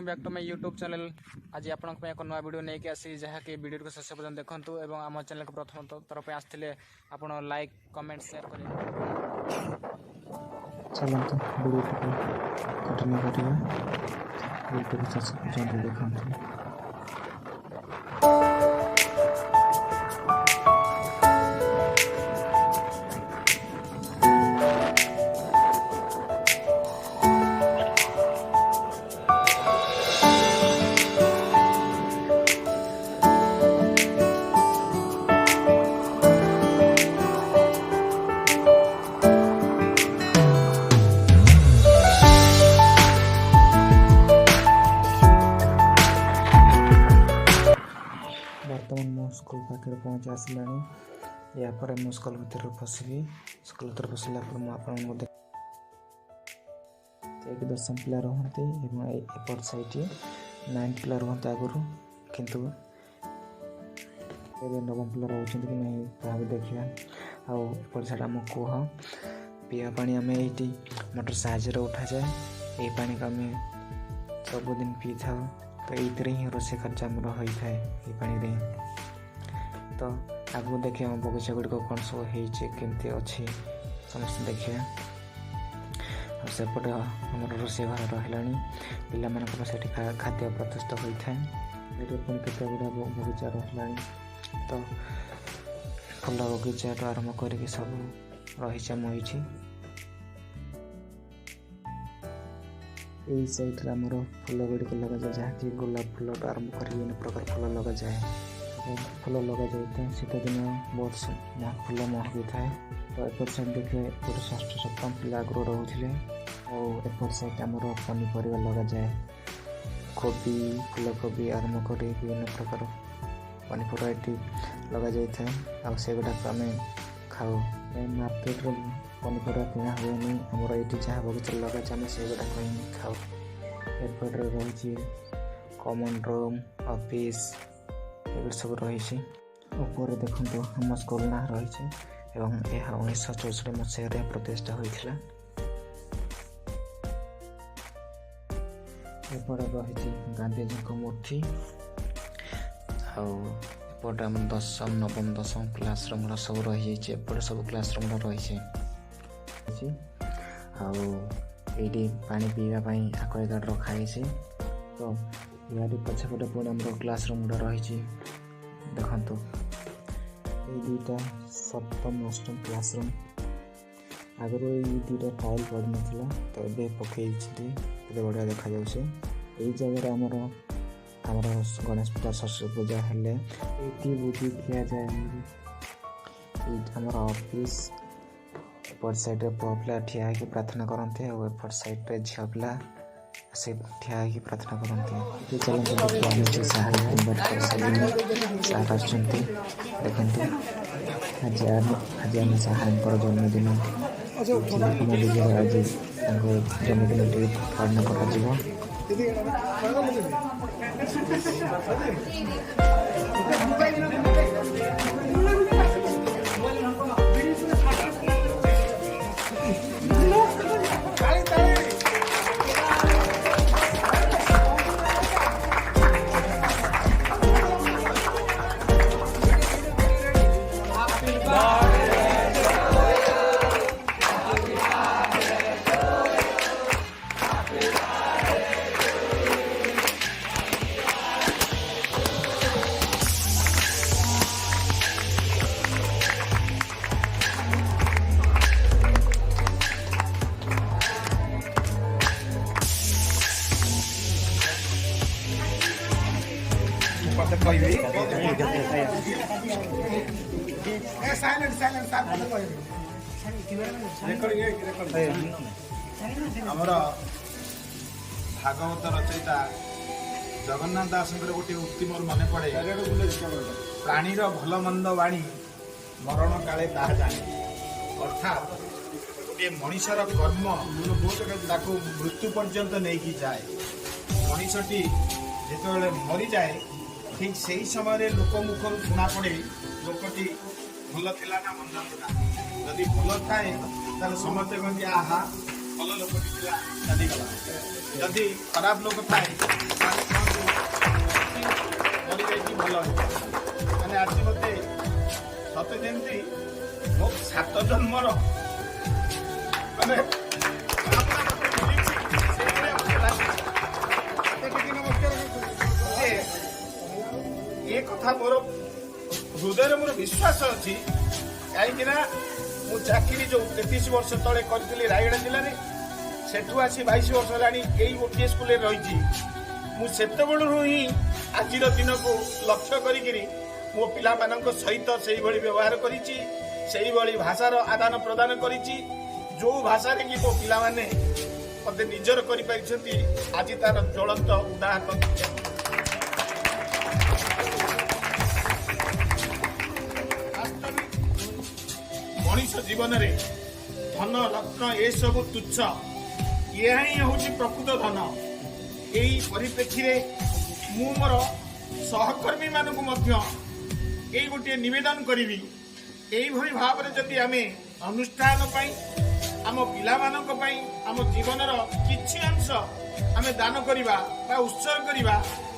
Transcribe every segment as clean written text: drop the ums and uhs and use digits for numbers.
Welcome back to my YouTube channel. आज आप एक नया वीडियो नहीं आसी जहाँकि वीडियो को शेष पर्यटन देखूँ और आम चैनल को प्रथम तरफ आसते आप लाइक कमेंट शेयर करें। चलते वीडियो कंटिन्यू करिए वीडियो को शेष पर्यटन देखते। बर्तमान मो स्कूल पाखे पहुँच आसला यापर मु स्कूल भर पशि स्कूल भर पशिला मुझे एक 10 पिला रुहति एपट साइड 9 पिला रुहति आगुरी किंतु नवम पिला रोच कि नहीं ताहा भी देखा आउट साइड आम कूह पीवा पानी आम ये मोटर साहाଯ୍ୟ उठा जाए ये पानी को आम सबुदिन पी था तो ये ही रोषे कार्य आमर होता है ये पानी तो आगू देखिए आम बगीचा गुड़िक कौन सब होमती अच्छी समस्त देखिए सेपटे आम रोषे घर रहा पे खाद्य प्रस्तुत होता है ये पुणी केत गुड़ा बगीचा रहा तो फुल बगीचा आरंभ करके सब रही मुझे यही साइड आमर फुल गुड़िक लग जाए जहाँकि गोलाप फुल आरंभ कर विभिन्न प्रकार फुल लग जाए फुल लग जाए शीत दिन बहुत फुल महकी थाए तो एपट साइड देखिए गोटे 6ष्ठ 7म पिला आगुरी रोले एपट साइड आमर पनीपरिया लग जाए कोबी फूलकोबी आरंभ कर विभिन्न प्रकार पनीपरिया ये लग जाए से गुड़ाक आम खाऊ मार्केट पनीपरिया किना हुए आमर ये जहाँ बगीचा लगे आम से गुड़ाक ही खाऊ एपटे रही कमन रूम ऑफिस ये सब रही ऊपर देखो आम स्कूल ना रही एवं यह 1964 मसीह प्रतिष्ठा होता एपटे रही गांधीजी मूर्ति आउट आम 10म 9म 10म क्लासरूम सब रही एपटे सब क्लासरूम रही आईटी पानी पीवाई आक्वागार्ड रखाई तो यार पछपटे पुणी आम क्लासरूम रही देखु ये दुईटा 7म 8म क्लासरूम आगुरी ये दुईटा टाइल पड़ ना तो ये पकई बढ़िया देखा यही जगह आमर गणेश पूजा सरस्वती पूजा हेले ये बुद्धि दिया जाए आमर ऑफिस एपट साइड पुआ पिला ठिया होकर प्रार्थना करते एपट साइड झील पिला से ठिया होकर प्रार्थना करते चलते देखते आज आम साहर जन्मदिन आज जन्मदिन पालन कर आमर भागवत रचयिता जगन्नाथ दास गोटे उक्ति मोर मन पड़े प्राणीर भल मंद वाणी मरण काले ताहा जाने अर्थात गोटे मनीषर कर्म ताको मृत्यु पर्यंत नहीं जाए मनीषटी जिते मरी जाए ठीक से ही समय लोक मुखर शुणा पड़े लोकटी भल थिला ना मंद थिला जदि भल थाए समस्ते कहते आहा ଭଲ ଲୋକଟି ଥିଲା ଚାଲିଗଲା। ଯଦି ଖରାପ ଲୋକ ଥାଏ ତାହେଲେ କହନ୍ତି ମରିଯାଇଛି ଭଲ ମାନେ ଆଜି ମୋତେ ସତେ ଯେମିତି ମୋ 7 ଜନ୍ମର ମାନେ ଏ କଥା ମୋର ହୃଦୟରେ ମୋର ବିଶ୍ୱାସ ଅଛି। କାହିଁକି ନା ମୁଁ ଚାକିରି ଯେଉଁ 33 ବର୍ଷ ତଳେ କରିଥିଲି ରାୟଗଡ଼ା ଜିଲ୍ଲାରେ, ସେଠୁ ଆସି 22 ବର୍ଷ ହେଲାଣି ଏଇ ଗୋଟିଏ ସ୍କୁଲରେ ରହିଛି। ମୁଁ ସେତେବେଳରୁ ହିଁ ଆଜିର ଦିନକୁ ଲକ୍ଷ୍ୟ କରିକିରି ମୋ ପିଲାମାନଙ୍କ ସହିତ ସେଇଭଳି ବ୍ୟବହାର କରିଛି, ସେଇଭଳି ଭାଷାର ଆଦାନ ପ୍ରଦାନ କରିଛି। ଯେଉଁ ଭାଷାରେ କି ମୋ ପିଲାମାନେ ମୋତେ ନିଜର କରିପାରିଛନ୍ତି, ଆଜି ତାର ଜ୍ୱଳନ୍ତ ଉଦାହରଣ। ମଣିଷ ଜୀବନରେ ଧନ ରତ୍ନ ଏସବୁ ତୁଚ୍ଛ, ଏହା ହିଁ ହେଉଛି ପ୍ରକୃତ ଧନ। ଏହି ପରିପ୍ରେକ୍ଷୀରେ ମୁଁ ମୋର ସହକର୍ମୀମାନଙ୍କୁ ମଧ୍ୟ ଏଇ ଗୋଟିଏ ନିବେଦନ କରିବି, ଏଇଭଳି ଭାବରେ ଯଦି ଆମେ ଅନୁଷ୍ଠାନ ପାଇଁ ଆମ ପିଲାମାନଙ୍କ ପାଇଁ ଆମ ଜୀବନର କିଛି ଅଂଶ ଆମେ ଦାନ କରିବା ବା ଉତ୍ସର୍ଗ କରିବା,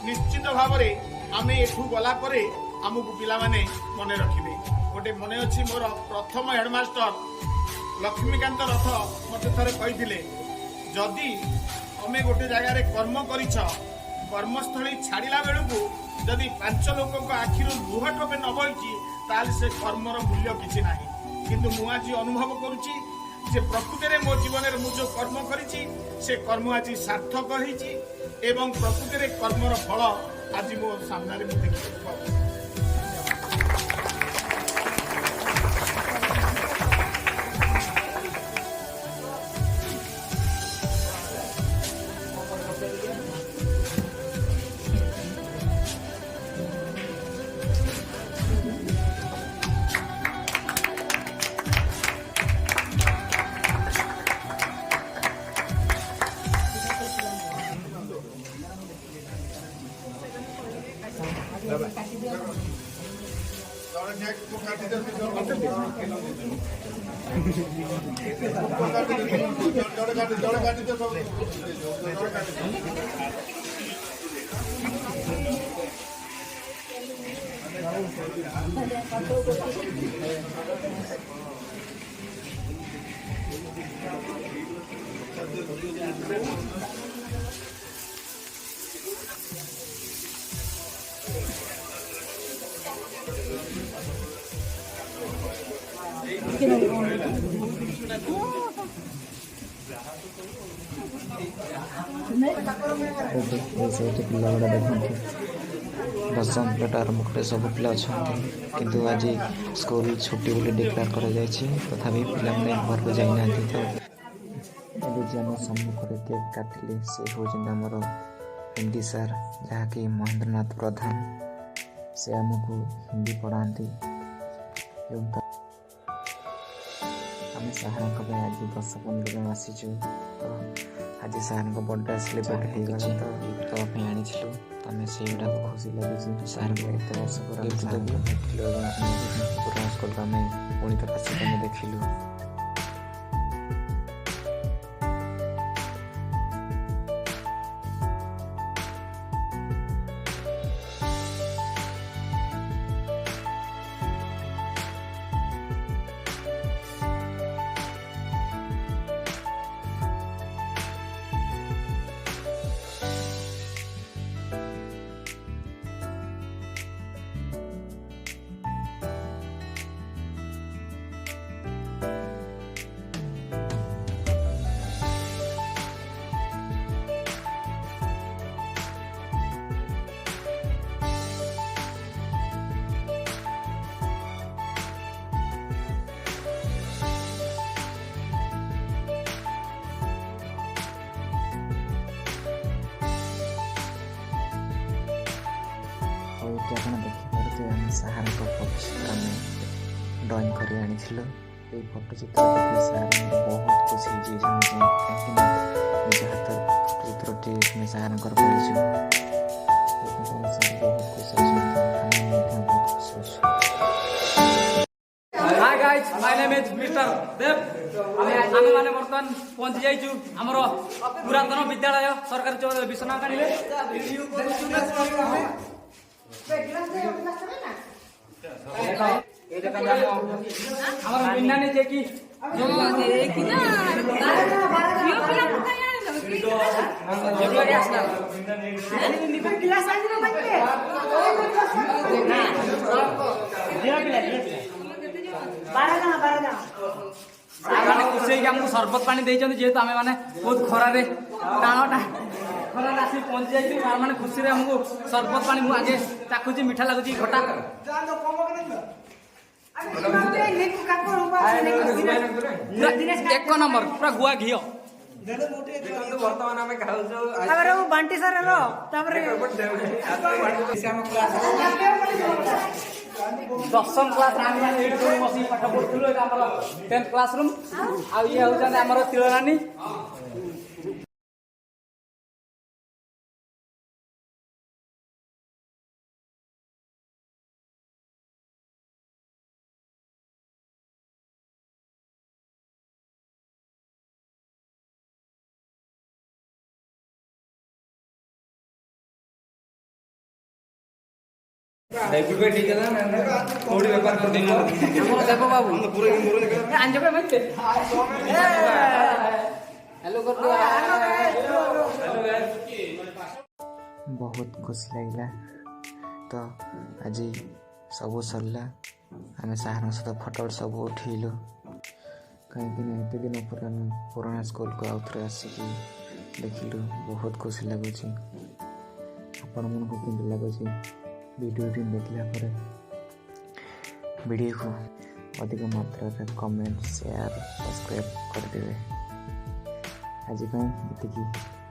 ନିଶ୍ଚିତ ଭାବରେ ଆମେ ଏଠୁ ଗଲା ପରେ ଆମକୁ ପିଲାମାନେ ମନେ ରଖିବେ। ଗୋଟେ ମନେ ଅଛି, ମୋର ପ୍ରଥମ ହେଡମାଷ୍ଟର ଲକ୍ଷ୍ମୀକାନ୍ତ ରଥ ମୋତେ ଥରେ କହିଥିଲେ, ଯଦି ତମେ ଗୋଟେ ଜାଗାରେ କର୍ମ କରିଛ, କର୍ମସ୍ଥଳୀ ଛାଡ଼ିଲା ବେଳକୁ ଯଦି 5 ଲୋକଙ୍କ ଆଖିରୁ ଲୁହ ଟୋପେ ନ ବହିଛି, ତାହେଲେ ସେ କର୍ମର ମୂଲ୍ୟ କିଛି ନାହିଁ। କିନ୍ତୁ ମୁଁ ଆଜି ଅନୁଭବ କରୁଛି ଯେ ପ୍ରକୃତିରେ ମୋ ଜୀବନରେ ମୁଁ ଯେଉଁ କର୍ମ କରିଛି, ସେ କର୍ମ ଆଜି ସାର୍ଥକ ହେଇଛି ଏବଂ ପ୍ରକୃତିରେ କର୍ମର ଫଳ ଆଜି ମୋ ସାମ୍ନାରେ ମୁଁ ଦେଖିବାକୁ ପାଉଛି। ସେଇଠି ପିଲା ଗୁଡ଼ା ଦେଖନ୍ତି, 10ମ ପିଲାଠୁ ଆରମ୍ଭ କରି ସବୁ ପିଲା ଅଛନ୍ତି। କିନ୍ତୁ ଆଜି ସ୍କୁଲ ଛୁଟି ବୋଲି ଡିକ୍ଲେୟାର କରାଯାଇଛି, ତଥାପି ପିଲାମାନେ ଘରକୁ ଯାଇନାହାନ୍ତି। ତ ଏବେ ଯେ ଆମ ସମ୍ମୁଖରେ କେକ୍ କାଟିଲେ, ସେ ହେଉଛନ୍ତି ଆମର ହିନ୍ଦୀ ସାର୍, ଯାହାକି ମହେନ୍ଦ୍ରନାଥ ପ୍ରଧାନ। ସେ ଆମକୁ ହିନ୍ଦୀ ପଢ଼ାନ୍ତି ଏବଂ ଆମେ ସାର୍ଙ୍କ ପାଇଁ ଆଜି 10-15 ଜଣ ଆସିଛୁ। ତ ଆଜି ସାର୍ଙ୍କ ବର୍ଥଡେ ସେଲିବ୍ରେଟ୍ ହେଇଗଲା, ତ ଗିଫ୍ଟ ଦେବା ପାଇଁ ଆଣିଥିଲୁ। ଆମେ ସେଇଗୁଡ଼ାକ ଖୁସି ଲାଗୁଛି। ସାର୍ଙ୍କୁ ଏତେ ବର୍ଷ ପରେ ଆମେ ସାର୍ଙ୍କୁ ଦେଖିଲୁ ଏବଂ ପୁରା ସ୍କୁଲକୁ ଆମେ ପୁଣି ଥରେ ଆସିକି ଆମେ ଦେଖିଲୁ। ଆପଣ ଦେଖିପାରୁଥିବେ ଆମେ ସାର୍ଙ୍କ ଫଟୋ ଚିତ୍ର ଆମେ ଡ୍ରଇଂ କରି ଆଣିଥିଲୁ। এই ଫଟୋ ଚିତ୍ର ଦେଖି ସାର୍ ବହୁତ ଖୁସି ହେଇଯାଇଛନ୍ତି, କାହିଁକିନା ନିଜ ହାତରେ ଫଟୋ ଚିତ୍ରଟି ଆମେ ସାର୍ଙ୍କର କରିଛୁ। ସାର୍ ବହୁତ ଖୁସି ଅଛନ୍ତି, ଆମେ ମଧ୍ୟ ବହୁତ ଖୁସି ଅଛୁ। Hi guys, my name is Mr. Dev. आमे माने वर्तमान पहुंची जाइछु हमर पुरातन विद्यालय सरकारी विश्वनाथ कानिले हमर बिन्नानी जे की हमको सरबत पानी देइछन जेहेतु आमे माने बहुत खरारे टाणटा खरा आसी पहुंची जाइछु सार माने खुशी रे हमको सरबत पानी मु आगे चाखुची मीठा लागुची खटा एक नंबर पूरा गुआ घियो ବର୍ତ୍ତମାନ ଆମେ ଖାଉଛୁ ବାଣ୍ଟି ସାର ତାପରେ दशम क्लास बस पाठ पढ़ुलु 10th क्लास रूम आ ये होउछन हमर तिलरानी କୋଉଠି ବେପାର କରିଦେଇନା ଆମର ଦେବ ବାବୁ ଆଞ୍ଜବେ ମତେ हेलो कर दो बहुत खुशी लगला तो आज सब सरला आम सार सहित फटो सब उठेलु कहीं एत दिन पुराना स्कूल को आउ थे आसिकी देखिलु बहुत खुशी लगुच आपण मन को केमती लगुच वीडियो देखला पर वीडियो को अधिक मात्रा कमेंट शेयर सब्सक्राइब करदे आज ये